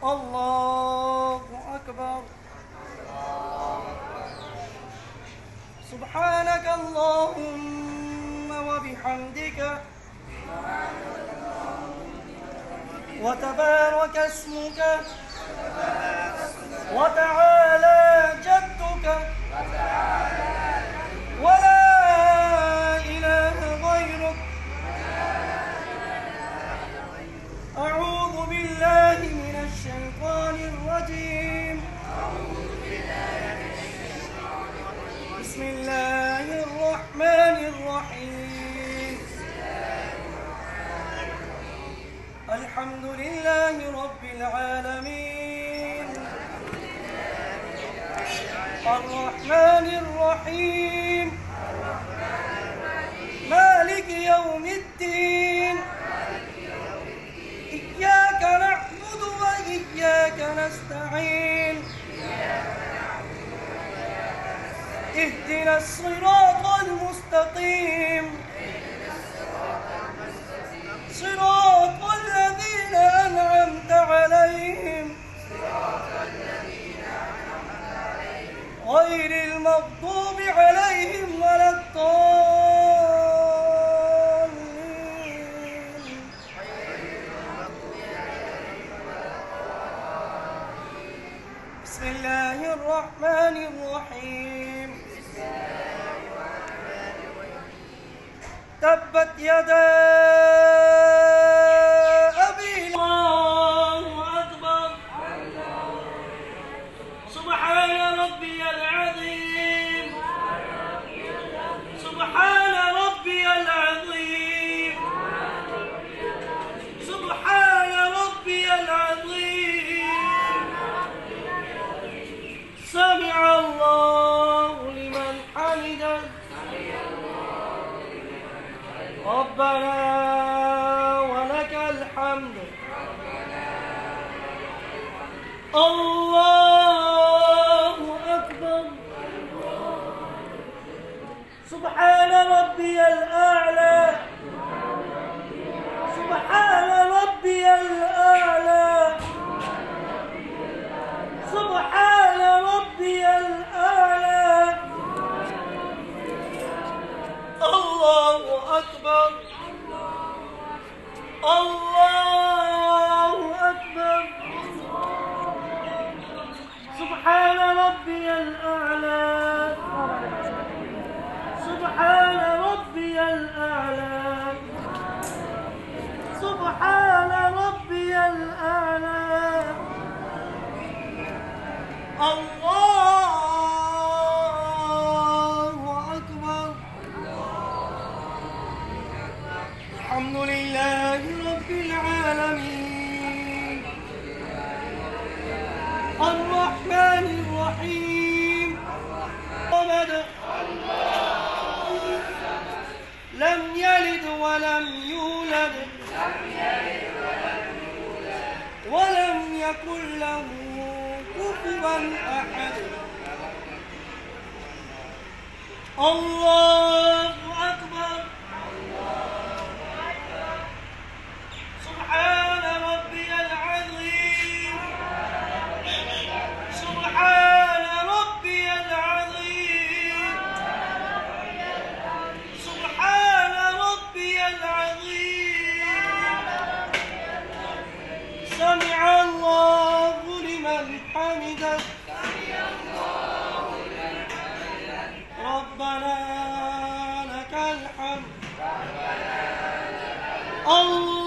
الله أكبر. سبحانك اللهم وبحمدك وتبارك اسمك وتعالى جدك ولا إله غيرك. أعوذ بالله من الشيطان الرجيم. بسم الله الرحمن الرحيم. الحمد لله رب العالمين الرحمن الرحيم مالك يوم الدين. إياك نعبد وإياك نستعين. اهدنا الصراط المستقيم صراط الذين أنعمت عليهم غير المغضوب عليهم ولا الضالين. بسم الله الرحمن الرحيم. تبت يدا أبي الله أكبر. سبحان ربي العظيم. سبحان ربي العظيم. سبحان ربي العظيم. سمع الله لمن حمده. ربنا ولك الحمد. الله أكبر. سبحان ربي الأعلى. سبحان ربي الأعلى. سبحان ربي الأعلى. الله أكبر. الله أكبر. سبحان ربي الأعلى. سبحان ربي الأعلى. سبحان ربي الأعلى. الله أكبر. الحمد لله رب العالمين الرحمن الرحيم. صمد لم يلد ولم يولد ولم يكن له كفوا أحد. الله أكبر. سبحان ربي العظيم. سبحان ربي العظيم. سبحان ربي العظيم. سمع الله لمن حمده. ربنا لك الحمد. الله